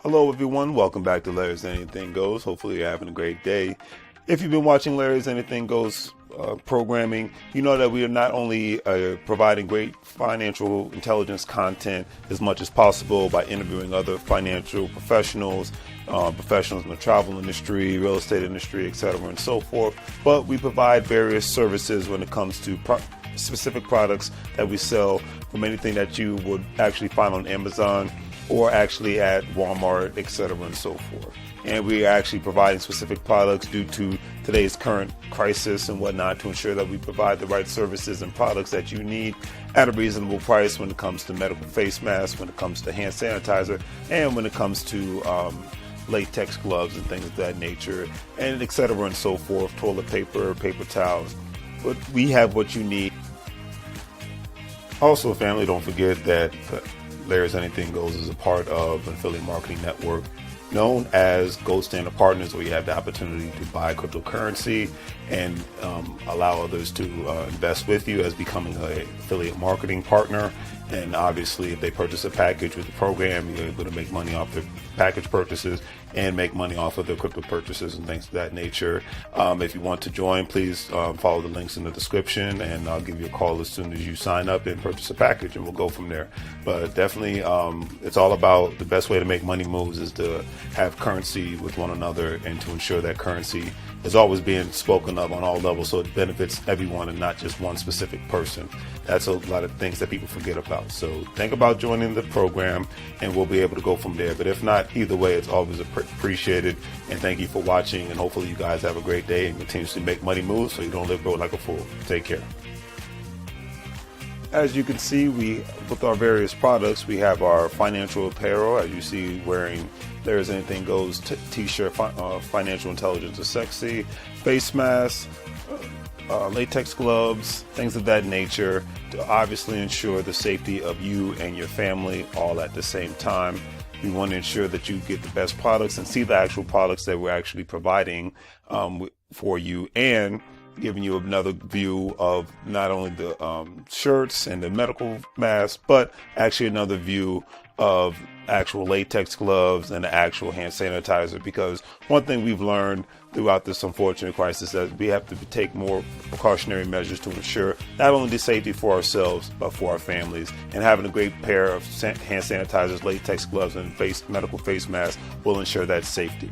Hello everyone, welcome back to Larry's Anything Goes. Hopefully you're having a great day. If you've been watching Larry's Anything Goes programming, you know that we are not only providing great financial intelligence content as much as possible by interviewing other financial professionals, professionals in the travel industry, real estate industry, etc. and so forth, but we provide various services when it comes to specific products that we sell, from anything that you would actually find on Amazon or actually at Walmart, etc. and so forth. And we are actually providing specific products due to today's current crisis and whatnot to ensure that we provide the right services and products that you need at a reasonable price when it comes to medical face masks, when it comes to hand sanitizer, and when it comes to latex gloves and things of that nature, and etc. and so forth, toilet paper, paper towels. But we have what you need. Also, family, don't forget that Larry's Anything Goes is a part of an affiliate marketing network known as Gold Standard Partners, where you have the opportunity to buy cryptocurrency and allow others to invest with you as becoming an affiliate marketing partner. And obviously, if they purchase a package with the program, you're able to make money off their package purchases and make money off of their crypto purchases and things of that nature. If you want to join, please follow the links in the description, and I'll give you a call as soon as you sign up and purchase a package, and we'll go from there. But definitely, it's all about the best way to make money moves is to have currency with one another and to ensure that currency is always being spoken of on all levels, so it benefits everyone and not just one specific person. That's a lot of things that people forget about. So think about joining the program, and we'll be able to go from there. But if not, either way, it's always appreciated. And thank you for watching. And hopefully you guys have a great day and continuously make money moves so you don't live broke like a fool. Take care. As you can see, with our various products, we have our financial apparel, as you see, wearing There's Anything Goes t-shirt, financial intelligence is sexy, face masks, latex gloves, things of that nature, to obviously ensure the safety of you and your family all at the same time. We want to ensure that you get the best products and see the actual products that we're actually providing for you, and giving you another view of not only the shirts and the medical masks, but actually another view of actual latex gloves and the actual hand sanitizer. Because one thing we've learned throughout this unfortunate crisis is that we have to take more precautionary measures to ensure not only the safety for ourselves, but for our families. And having a great pair of hand sanitizers, latex gloves, and medical face masks will ensure that safety.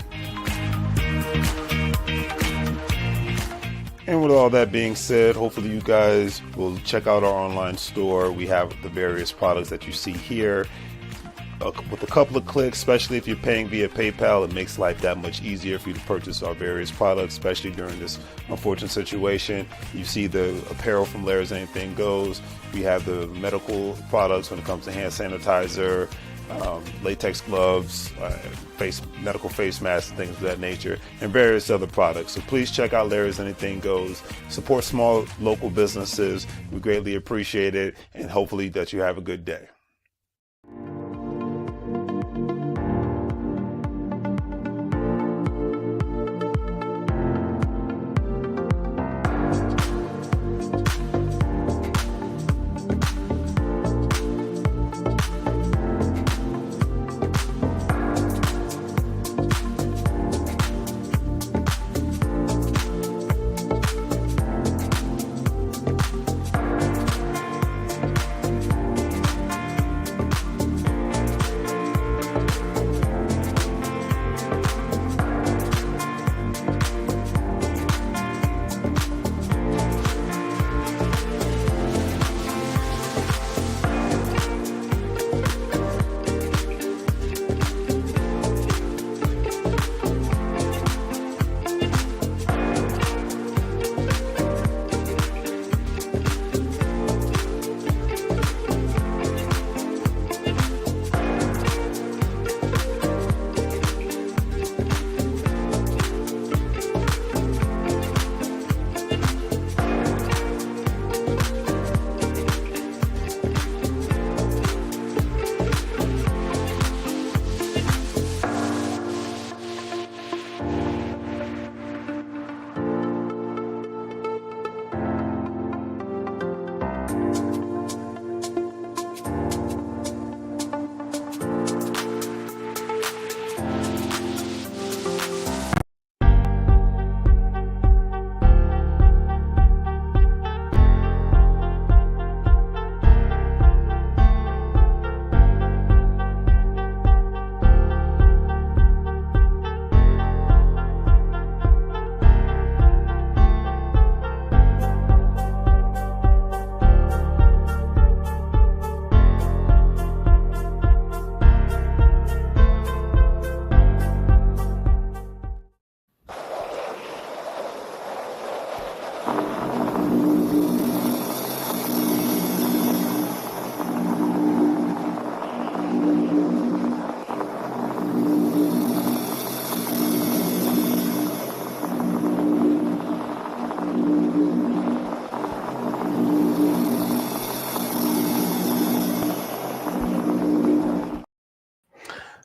And with all that being said, hopefully you guys will check out our online store. We have the various products that you see here. With a couple of clicks, especially if you're paying via PayPal, it makes life that much easier for you to purchase our various products, especially during this unfortunate situation. You see the apparel from Larry's Anything Goes. We have the medical products when it comes to hand sanitizer, latex gloves, medical face masks, and things of that nature, and various other products. So please check out Larry's Anything Goes. Support small local businesses. We greatly appreciate it, and hopefully that you have a good day.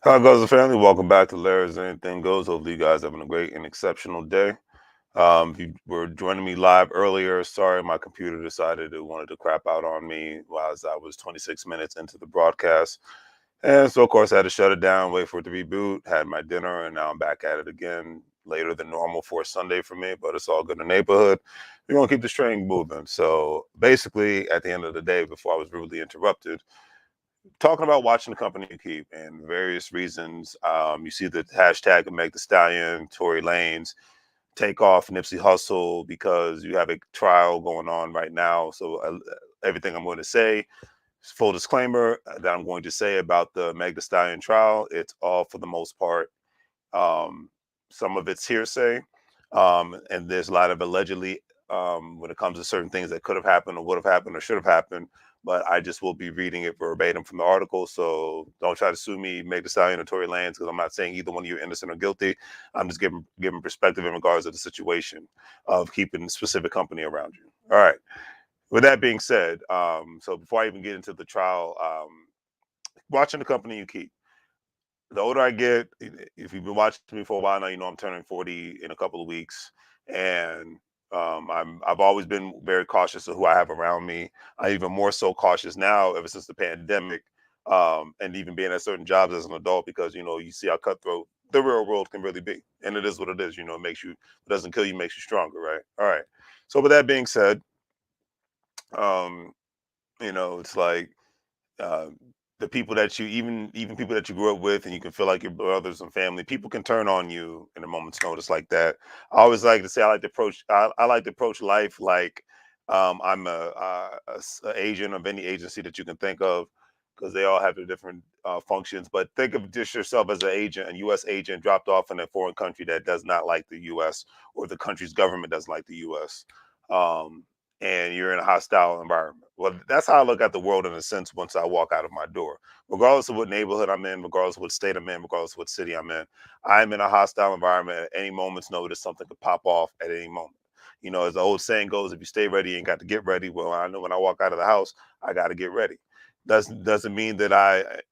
How goes the family? Welcome back to Larry's Anything Goes. Hopefully, you guys having a great and exceptional day. If you were joining me live earlier, sorry, my computer decided it wanted to crap out on me while I was 26 minutes into the broadcast. And so, of course, I had to shut it down, wait for it to reboot, had my dinner, and now I'm back at it again later than normal for a Sunday for me, but it's all good in the neighborhood. We're going to keep the train moving. So, basically, at the end of the day, before I was rudely interrupted, talking about watching the company you keep and various reasons. You see the hashtag of Meg the Stallion, Tory Lanez, take off Nipsey Hussle because you have a trial going on right now. So everything I'm going to say, full disclaimer that I'm going to say about the Meg the Stallion trial, it's all for the most part. Um, some of it's hearsay, and there's a lot of allegedly when it comes to certain things that could have happened or would have happened or should have happened. But I just will be reading it verbatim from the article. So don't try to sue me, Meg the Stallion or Tory Lanez, because I'm not saying either one of you are innocent or guilty. I'm just giving perspective in regards to the situation of keeping specific company around you. All right. With that being said, so before I even get into the trial, watching the company you keep. The older I get, if you've been watching me for a while now, you know I'm turning 40 in a couple of weeks, and I've always been very cautious of who I have around me. I'm even more so cautious now ever since the pandemic, and even being at certain jobs as an adult because you see how cutthroat the real world can really be, and it is what it is. It makes you, it doesn't kill you, makes you stronger, right? All right. So with that being said, um, it's like uh, the people that you even people that you grew up with and you can feel like your brothers and family, people can turn on you in a moment's notice like that. I always like to say I like to approach life like I'm a agent of any agency that you can think of, because they all have their different functions. But think of just yourself as an agent, a U.S. agent dropped off in a foreign country that does not like the U.S., or the country's government doesn't like the U.S. Um, and you're in a hostile environment. Well, that's how I look at the world in a sense once I walk out of my door. Regardless of what neighborhood I'm in, regardless of what state I'm in, regardless of what city I'm in a hostile environment. At any moment's notice, something could pop off at any moment. As the old saying goes, if you stay ready, you ain't got to get ready. Well, I know when I walk out of the house, I got to get ready. Doesn't mean that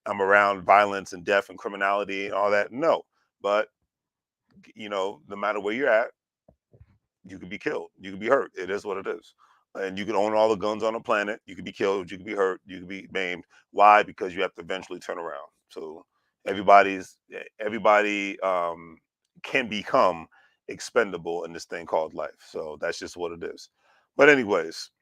I'm around violence and death and criminality and all that. No, but no matter where you're at, you could be killed. You could be hurt. It is what it is. And you can own all the guns on the planet. You could be killed. You could be hurt. You could be maimed. Why? Because you have to eventually turn around. So everybody can become expendable in this thing called life. So that's just what it is. But anyways,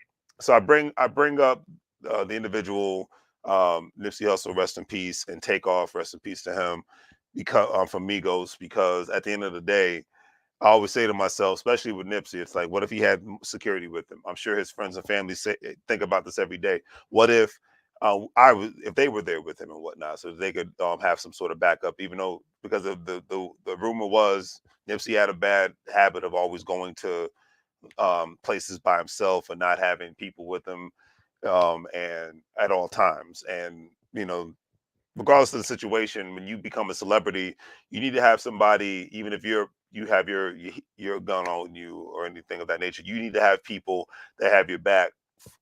so I bring up the individual, Nipsey Hussle, rest in peace, and Takeoff, rest in peace to him, because from Migos, because at the end of the day, I always say to myself, especially with Nipsey, it's like, what if he had security with him? I'm sure his friends and family think about this every day. What if if they were there with him and whatnot, so they could have some sort of backup, even though, because of the rumor was Nipsey had a bad habit of always going to places by himself and not having people with him, and at all times. And regardless of the situation, when you become a celebrity, you need to have somebody, even if you have your gun on you or anything of that nature. You need to have people that have your back,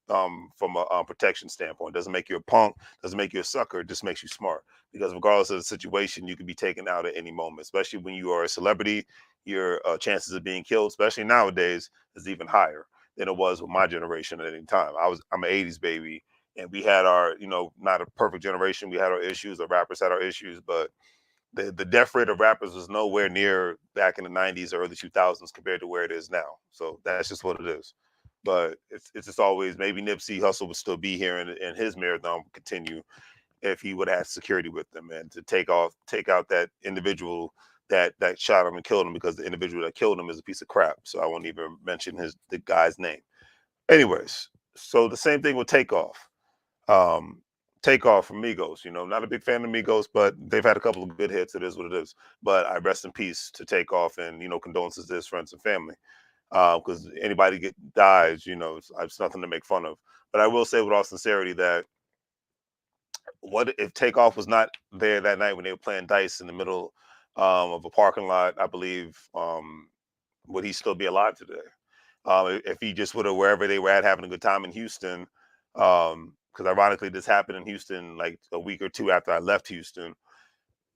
from a protection standpoint. Doesn't make you a punk, doesn't make you a sucker, it just makes you smart. Because regardless of the situation, you can be taken out at any moment, especially when you are a celebrity. Your chances of being killed, especially nowadays, is even higher than it was with my generation at any time. I'm an 80s baby, and we had our, not a perfect generation. We had our issues. The rappers had our issues, but the death rate of rappers was nowhere near back in the 90s or early 2000s compared to where it is now. So that's just what it is. But it's just always, maybe Nipsey Hussle would still be here, and his marathon would continue if he would have had security with them, and to take out that individual that shot him and killed him, because the individual that killed him is a piece of crap. So I won't even mention the guy's name. Anyways, so the same thing with Takeoff. Um, Takeoff from Migos. Not a big fan of Migos, but they've had a couple of good hits. It is what it is. But I rest in peace to Takeoff, and condolences to his friends and family. Because anybody dies, it's nothing to make fun of. But I will say with all sincerity that, what if Takeoff was not there that night when they were playing dice in the middle of a parking lot? I believe, would he still be alive today? If he just would have, wherever they were at, having a good time in Houston, because ironically this happened in Houston like a week or two after I left Houston.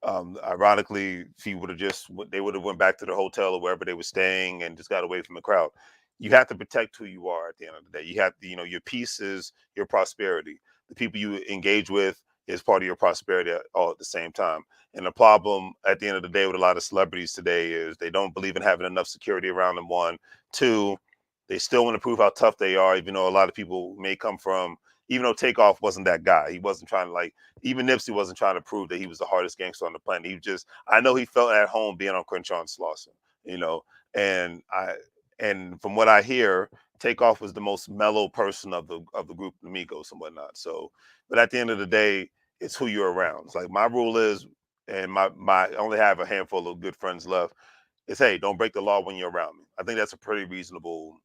Ironically, they would have went back to the hotel or wherever they were staying and just got away from the crowd. You have to protect who you are at the end of the day. You have to, your peace is your prosperity. The people you engage with is part of your prosperity all at the same time. And the problem at the end of the day with a lot of celebrities today is they don't believe in having enough security around them. One, two, they still want to prove how tough they are, even though a lot of people may come from, even though Takeoff wasn't that guy. He wasn't trying to even Nipsey wasn't trying to prove that he was the hardest gangster on the planet. I know he felt at home being on Crenshaw and Slauson, you know, and and from what I hear, Takeoff was the most mellow person of the group, the Migos and whatnot. So, but at the end of the day, it's who you're around. It's like my rule is, and I only have a handful of good friends left. Is hey, don't break the law when you're around me. I think that's a pretty reasonable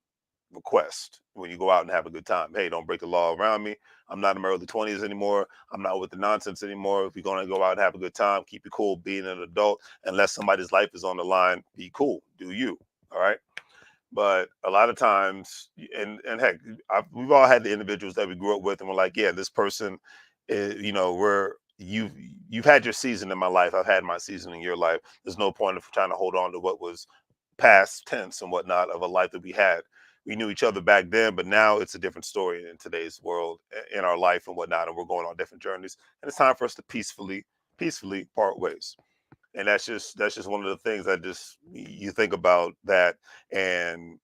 request when you go out and have a good time. Hey, don't break the law around me. I'm not in my early 20s anymore. I'm not with the nonsense anymore. If you're going to go out and have a good time, keep it cool being an adult. Unless somebody's life is on the line, be cool. Do you. All right. But a lot of times, and heck, we've all had the individuals that we grew up with, and we're like, yeah, this person, you've had your season in my life. I've had my season in your life. There's no point of trying to hold on to what was past tense and whatnot of a life that we had. We knew each other back then, but now it's a different story in today's world, in our life and whatnot, and we're going on different journeys. And it's time for us to peacefully part ways. And that's just one of the things that just you think about that, and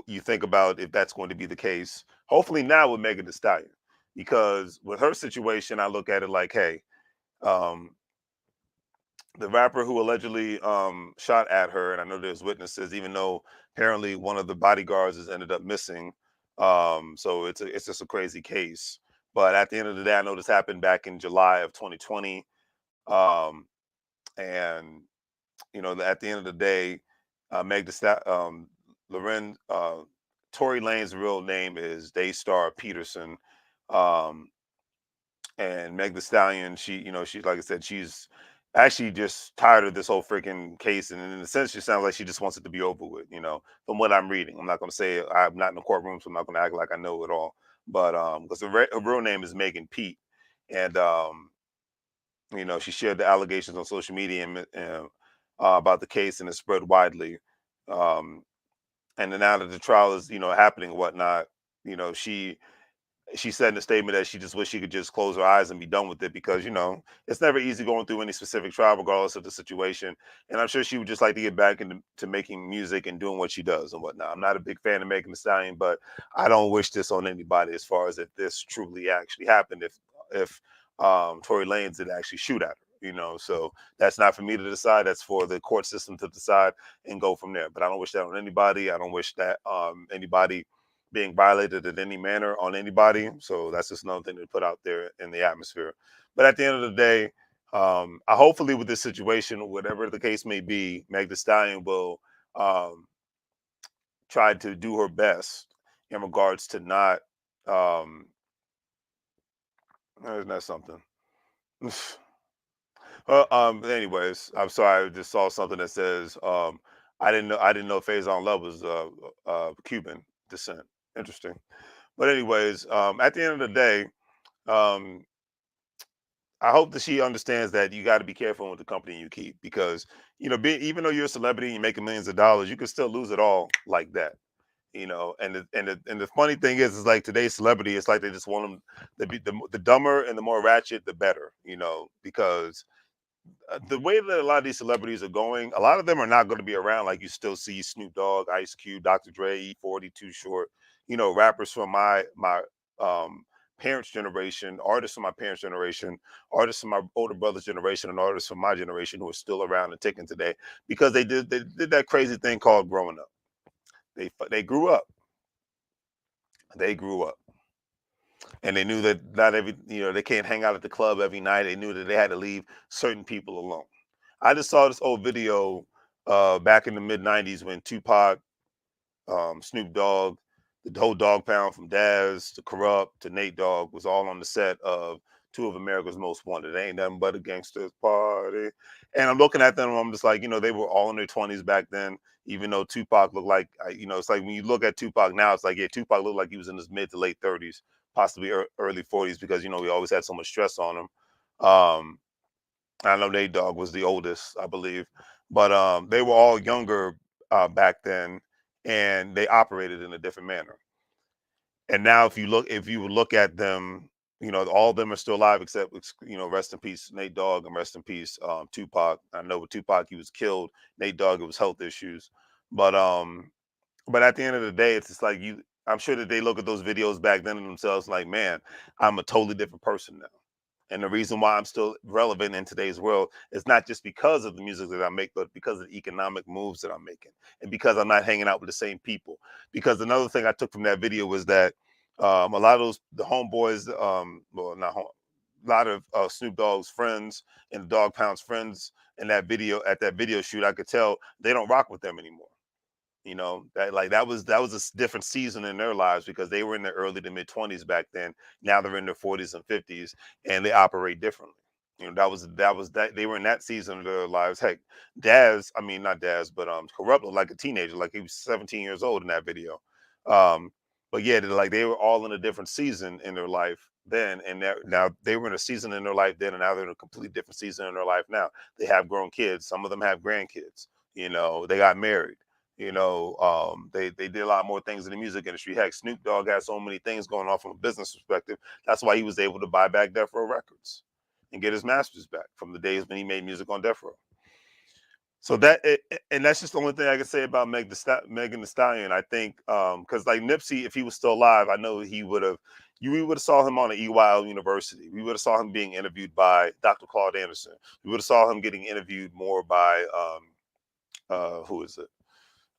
you think about if that's going to be the case. Hopefully now with Megan Thee Stallion, because with her situation, I look at it like, hey, um, the rapper who allegedly shot at her, and I know there's witnesses, even though apparently one of the bodyguards has ended up missing. So it's just a crazy case. But at the end of the day, I know this happened back in July of 2020. Um, and at the end of the day, Meg Thee Loren, Tory Lane's real name is Daystar Peterson. Um, and Meg Thee Stallion, she like I said, she's actually just tired of this whole freaking case, and in a sense, she sounds like she just wants it to be over with. From what I'm reading, I'm not going to say I'm not in the courtroom, so I'm not going to act like I know it all. But because her real name is Megan Pete, and she shared the allegations on social media about the case, and it spread widely. Um, and then now that the trial is happening and whatnot, you know she she said in a statement that she just wished she could just close her eyes and be done with it, because it's never easy going through any specific trial regardless of the situation. And I'm sure she would just like to get back into making music and doing what she does and whatnot. I'm not a big fan of Megan Thee Stallion, but I don't wish this on anybody, as far as if this truly actually happened, if Tory Lanez did actually shoot at her. So that's not for me to decide. That's for the court system to decide and go from there. But I don't wish that on anybody. I don't wish that anybody being violated in any manner on anybody. So that's just another thing to put out there in the atmosphere. But at the end of the day, I hopefully with this situation, whatever the case may be, Meg Thee Stallion will um, try to do her best in regards to not. Isn't that something? Well, anyways, I'm sorry. I just saw something that says I didn't know Faison Love was Cuban descent. Interesting. But anyways, at the end of the day, um, I hope that she understands that you got to be careful with the company you keep, because even though you're a celebrity and you're making millions of dollars, you can still lose it all like that. And the funny thing is like today's celebrity, it's like they just want them to be the dumber and the more ratchet, the better. Because the way that a lot of these celebrities are going, a lot of them are not going to be around. Like you still see Snoop Dogg, Ice Cube, Dr. Dre, E40, Too Short. Rappers from my um, parents' generation, artists from my parents' generation, artists from my older brother's generation, and artists from my generation who are still around and ticking today, because they did that crazy thing called growing up. They grew up. They grew up. And they knew that not they can't hang out at the club every night. They knew that they had to leave certain people alone. I just saw this old video back in the mid '90s when Tupac, Snoop Dogg, the whole Dog Pound from Daz to Corrupt to Nate Dogg was all on the set of two of America's Most Wanted. It ain't nothing but a gangster's party. And I'm looking at them, and I'm just like, they were all in their 20s back then. Even though Tupac looked like, it's like when you look at Tupac now, it's like, yeah, Tupac looked like he was in his mid to late 30s, possibly early 40s, because we always had so much stress on him. Um, I know Nate Dogg was the oldest, I believe, but they were all younger back then, and they operated in a different manner. And now, if you look at them, all of them are still alive except, rest in peace Nate Dogg, and rest in peace Tupac. I know with Tupac he was killed. Nate Dogg, it was health issues, but at the end of the day, it's just like you. I'm sure that they look at those videos back then and themselves like, man, I'm a totally different person now. And the reason why I'm still relevant in today's world is not just because of the music that I make, but because of the economic moves that I'm making, and because I'm not hanging out with the same people. Because another thing I took from that video was that a lot of the homeboys, well, not home, a lot of Snoop Dogg's friends and Dog Pound's friends in that video, at that video shoot, I could tell they don't rock with them anymore. That was a different season in their lives, because they were in their early to mid 20s back then. Now they're in their 40s and 50s, and they operate differently. That they were in that season of their lives. Heck, Daz, I mean not Daz, but Corrupt looked like a teenager, like he was 17 years old in that video. um but yeah, like they were all in a different season in their life then, and now they were in a season in their life then, and now they're in a completely different season in their life now. They have grown kids, some of them have grandkids, they got married. They did a lot more things in the music industry. Heck, Snoop Dogg had so many things going on from a business perspective. That's why he was able to buy back Death Row Records and get his masters back from the days when he made music on Death Row. So and that's just the only thing I can say about Megan Thee Stallion. I think because like Nipsey, if he was still alive, I know he would have. We would have saw him on at EYL University. We would have saw him being interviewed by Dr. Claude Anderson. We would have saw him getting interviewed more by who is it?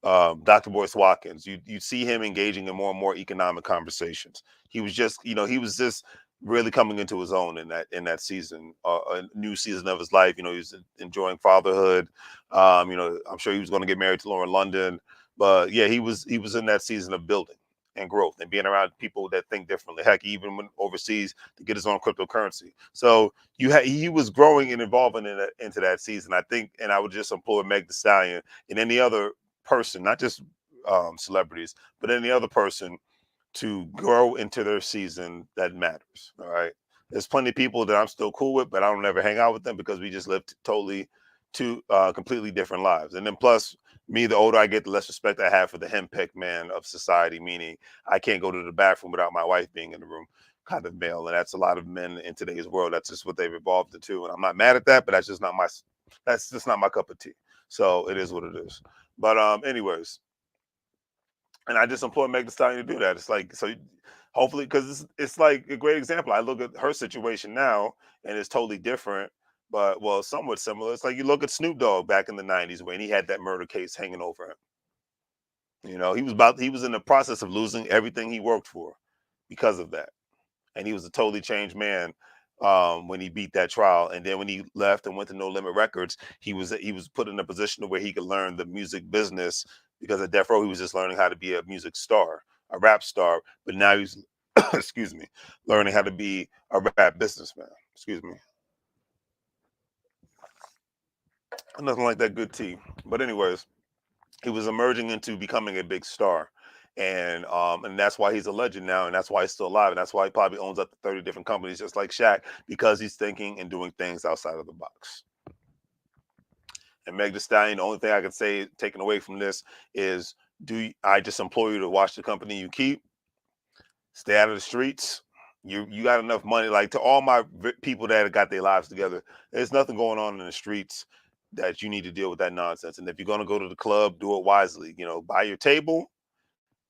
Dr. Boyce Watkins. You see him engaging in more and more economic conversations. He was just really coming into his own in that season, a new season of his life. He was enjoying fatherhood. I'm sure he was going to get married to Lauren London, but yeah, he was in that season of building and growth and being around people that think differently. Heck, he even went overseas to get his own cryptocurrency. So he was growing and evolving into that season, I think. And I would just implore Meg Thee Stallion and any other person, not just celebrities, but any other person, to grow into their season that matters. All right. There's plenty of people that I'm still cool with, but I don't ever hang out with them because we just live totally two completely different lives. And then plus, me, the older I get, the less respect I have for the henpecked man of society, meaning I can't go to the bathroom without my wife being in the room kind of male. And that's a lot of men in today's world. That's just what they've evolved into. And I'm not mad at that, but that's just not my cup of tea. So it is what it is. But anyways, and I just implore Meg Thee Stallion to do that. It's like, so hopefully, because it's like a great example. I look at her situation now, and it's totally different, but well, somewhat similar. It's like you look at Snoop Dogg back in the '90s when he had that murder case hanging over him. He was in the process of losing everything he worked for because of that, and he was a totally changed man when he beat that trial. And then when he left and went to No Limit Records, he was put in a position where he could learn the music business, because at Death Row he was just learning how to be a music star, a rap star. But now he's excuse me, learning how to be a rap businessman. Excuse me, nothing like that good tea. But anyways, he was emerging into becoming a big star. And that's why he's a legend now, and that's why he's still alive, and that's why he probably owns up to 30 different companies, just like Shaq, because he's thinking and doing things outside of the box. And Meg Thee Stallion, the only thing I can say taken away from this is, I just implore you to watch the company you keep, stay out of the streets. You got enough money. Like, to all my people that have got their lives together, there's nothing going on in the streets that you need to deal with that nonsense. And if you're gonna go to the club, do it wisely. Buy your table,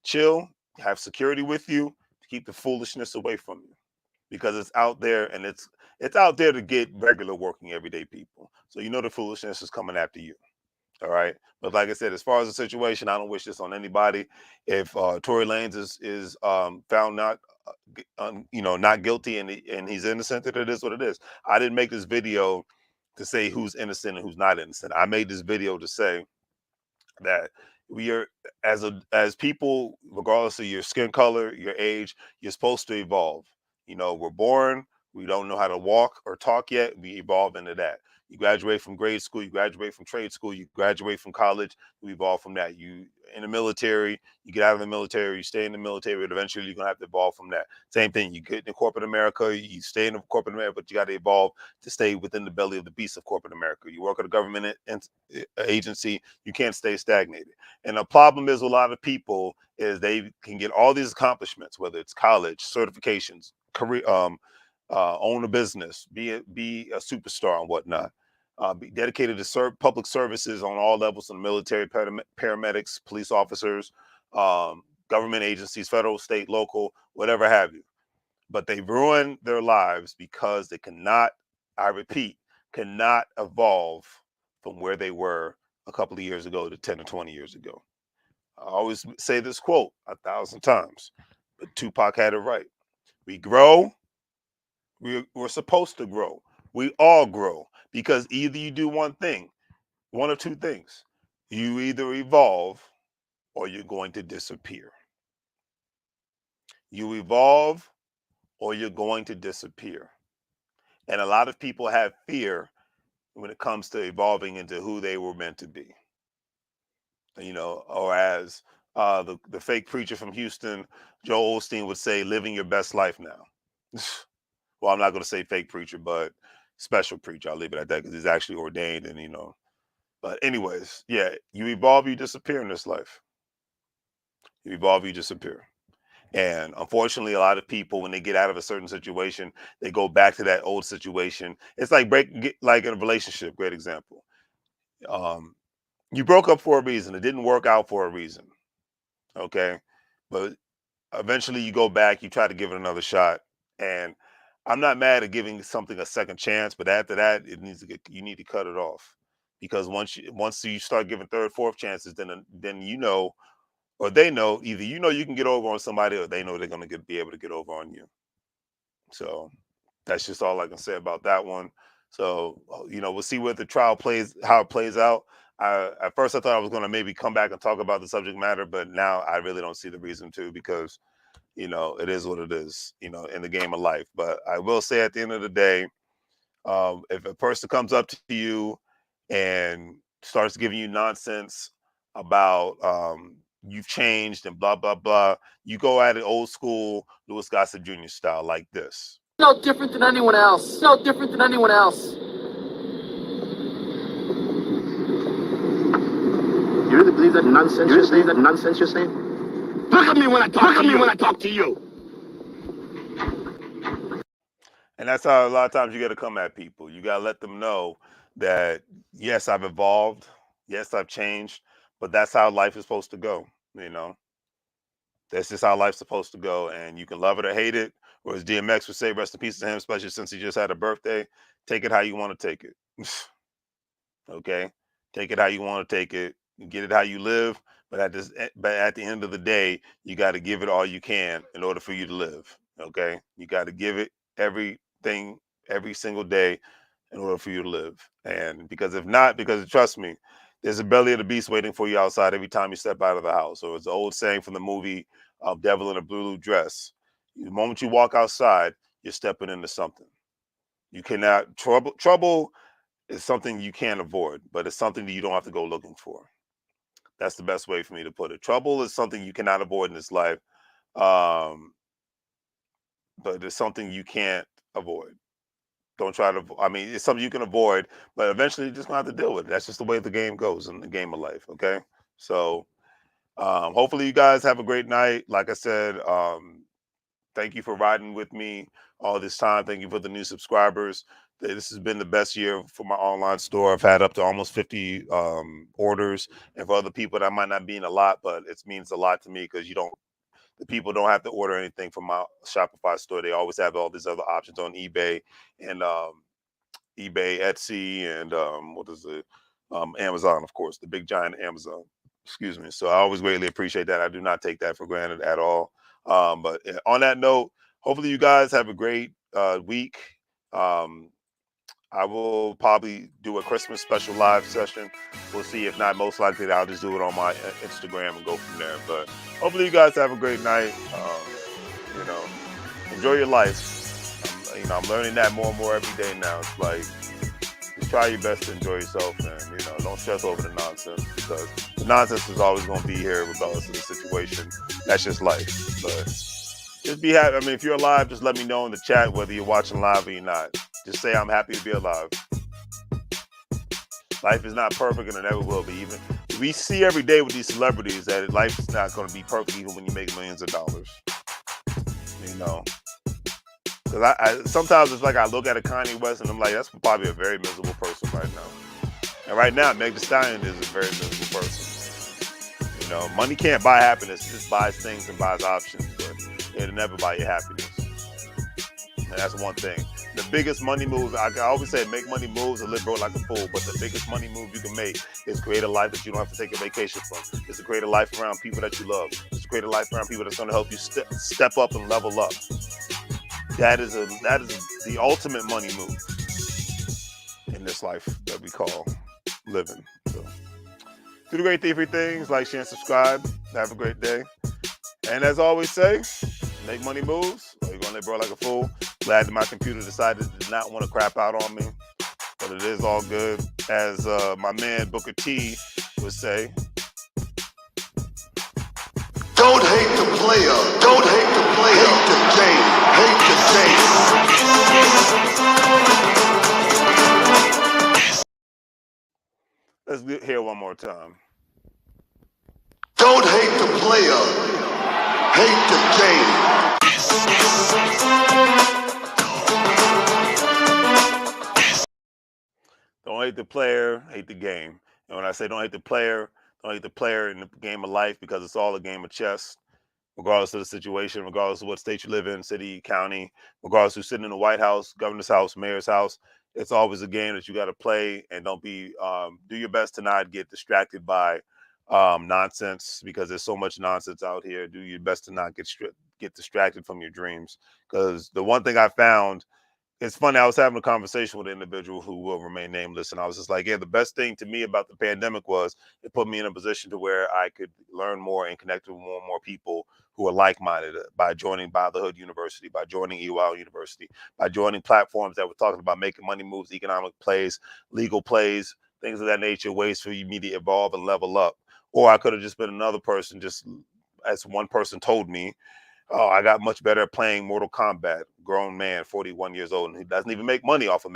chill, have security with you to keep the foolishness away from you, because it's out there, and it's out there to get regular working everyday people. So the foolishness is coming after you. All right. But like I said, as far as the situation, I don't wish this on anybody. If Tory Lanez is found not not guilty, and he's innocent, that it is what it is. I didn't make this video to say who's innocent and who's not innocent. I made this video to say that we are, as people, regardless of your skin color, your age, you're supposed to evolve. We're born, We don't know how to walk or talk yet. We evolve into that. You graduate from grade school, you graduate from trade school, you graduate from college, you evolve from that. You in the military, you get out of the military, you stay in the military, but eventually you're gonna have to evolve from that. Same thing, you get in corporate America, you stay in corporate America, but you got to evolve to stay within the belly of the beast of corporate America. You work at a government agency, you can't stay stagnated. And the problem is with a lot of people is they can get all these accomplishments, whether it's college, certifications, career, own a business, be a superstar and whatnot. Be dedicated to serve public services on all levels, in the military, paramedics, police officers, government agencies, federal, state, local, whatever have you. But they ruin their lives because they cannot, I repeat, cannot evolve from where they were a couple of years ago to 10 or 20 years ago. I always say this quote 1,000 times, but Tupac had it right. We grow, we're supposed to grow. We all grow because either you do one thing, one or two things. You either evolve or you're going to disappear. You evolve or you're going to disappear. And a lot of people have fear when it comes to evolving into who they were meant to be. Or as the fake preacher from Houston, Joel Osteen, would say, living your best life now. Well, I'm not going to say fake preacher, but special preacher. I'll leave it at that because he's actually ordained and. But anyways, yeah, you evolve, you disappear in this life. You evolve, you disappear. And unfortunately, a lot of people, when they get out of a certain situation, they go back to that old situation. It's like like in a relationship. Great example. Um, you broke up for a reason. It didn't work out for a reason. Okay, but eventually you go back. You try to give it another shot. And I'm not mad at giving something a second chance, but after that, you need to cut it off, because once you start giving third, fourth chances, then or they know, either you can get over on somebody, or they know they're going to be able to get over on you. So that's just all I can say about that one. So we'll see what the trial how it plays out. At first I thought I was going to maybe come back and talk about the subject matter, but now I really don't see the reason to, because it is what it is, in the game of life. But I will say, at the end of the day, if a person comes up to you and starts giving you nonsense about you've changed and blah blah blah, you go at it old school Louis Gossett Jr. style, like this. No different than anyone else. No different than anyone else. You really believe that nonsense you're saying? That nonsense you're saying? Look at me when I talk to you. And that's how a lot of times you got to come at people. You got to let them know that, yes, I've evolved. Yes, I've changed, but that's how life is supposed to go. That's just how life's supposed to go. And you can love it or hate it. Or as DMX would say, rest in peace to him, especially since he just had a birthday. Take it how you want to take it. Okay? Take it how you want to take it. Get it how you live. But at the end of the day, you got to give it all you can in order for you to live. Okay? You got to give it everything every single day in order for you to live. And because if not, because trust me, there's a belly of the beast waiting for you outside every time you step out of the house. So it's an old saying from the movie Devil in a Blue Dress. The moment you walk outside, you're stepping into something. You cannot trouble is something you can't avoid, but it's something that you don't have to go looking for. That's the best way for me to put it. Trouble is something you cannot avoid in this life, but it's something you can't avoid. Don't try to. I mean, it's something you can avoid, but eventually you're just gonna have to deal with it. That's just the way the game goes in the game of life. Okay, so hopefully you guys have a great night. Like I said, thank you for riding with me all this time. Thank you for the new subscribers. This has been the best year for my online store. I've had up to almost 50 orders, and for other people that might not mean a lot, but it means a lot to me, because the people don't have to order anything from my Shopify store. They always have all these other options on eBay and Etsy, and what is it? Amazon, of course, the big giant Amazon. Excuse me. So I always greatly appreciate that. I do not take that for granted at all. But on that note, hopefully you guys have a great week. I will probably do a Christmas special live session. We'll see. If not, most likely I'll just do it on my Instagram and go from there. But hopefully you guys have a great night. Enjoy your life. I'm learning that more and more every day now. It's like, just try your best to enjoy yourself, and don't stress over the nonsense, because the nonsense is always going to be here regardless of the situation. That's just life. But just be happy. I mean, if you're alive, just let me know in the chat whether you're watching live or you're not. Just say I'm happy to be alive. Life is not perfect, and it never will be. Even we see every day with these celebrities that life is not going to be perfect, even when you make millions of dollars. Because I sometimes it's like I look at a Kanye West and I'm like, that's probably a very miserable person right now. And right now, Meg Thee Stallion is a very miserable person. Money can't buy happiness; it just buys things and buys options, but it'll never buy your happiness. And that's one thing. The biggest money move, I always say, make money moves and live broke like a fool. But the biggest money move you can make is create a life that you don't have to take a vacation from. It's to create a life around people that you love. It's to create a life around people that's going to help you step up and level up. That is the ultimate money move in this life that we call living. So, do the great three things: like, share, and subscribe. Have a great day. And as I always say, make money moves, or you're gonna live bro like a fool. Glad that my computer decided to not want to crap out on me, but it is all good. As my man Booker T would say, don't hate the player, don't hate the player, hate the game, hate the game. Let's hear one more time. Don't hate the player, hate the game. Don't hate the player, hate the game. And when I say don't hate the player in the game of life, because it's all a game of chess, regardless of the situation, regardless of what state you live in, city, county, regardless of who's sitting in the White House, governor's house, mayor's house. It's always a game that you got to play, and don't be do your best to not get distracted by nonsense, because there's so much nonsense out here. Do your best to not get distracted from your dreams, because the one thing I found, it's funny, I was having a conversation with an individual who will remain nameless, and I was just like, yeah, the best thing to me about the pandemic was it put me in a position to where I could learn more and connect with more and more people who are like-minded, by joining By the Hood University, by joining EWL University, by joining platforms that were talking about making money moves, economic plays, legal plays, things of that nature, ways for me to evolve and level up. Or I could have just been another person, just as one person told me, oh, I got much better at playing Mortal Kombat. Grown man, 41 years old, and he doesn't even make money off of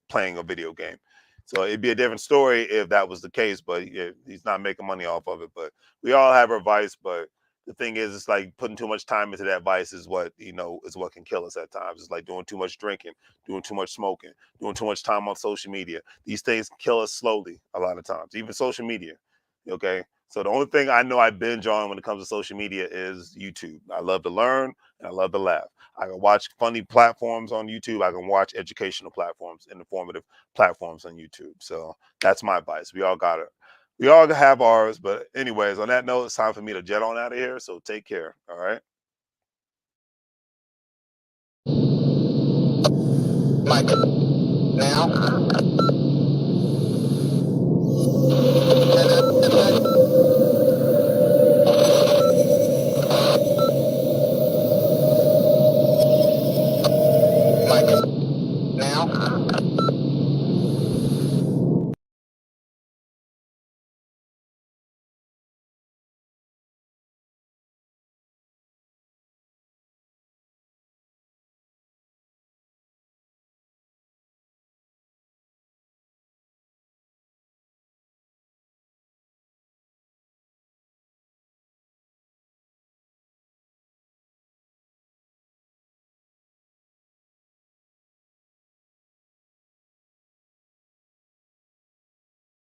playing a video game. So it'd be a different story if that was the case, but he's not making money off of it. But we all have our vice, but the thing is, it's like putting too much time into that vice is what can kill us at times. It's like doing too much drinking, doing too much smoking, doing too much time on social media. These things kill us slowly a lot of times, even social media. Okay. So the only thing I know I binge on when it comes to social media is YouTube. I love to learn and I love to laugh. I can watch funny platforms on YouTube. I can watch educational platforms and informative platforms on YouTube. So that's my advice. We all got it. We all have ours. But anyways, on that note, it's time for me to jet on out of here. So take care. All right. Michael, now. Michael, now.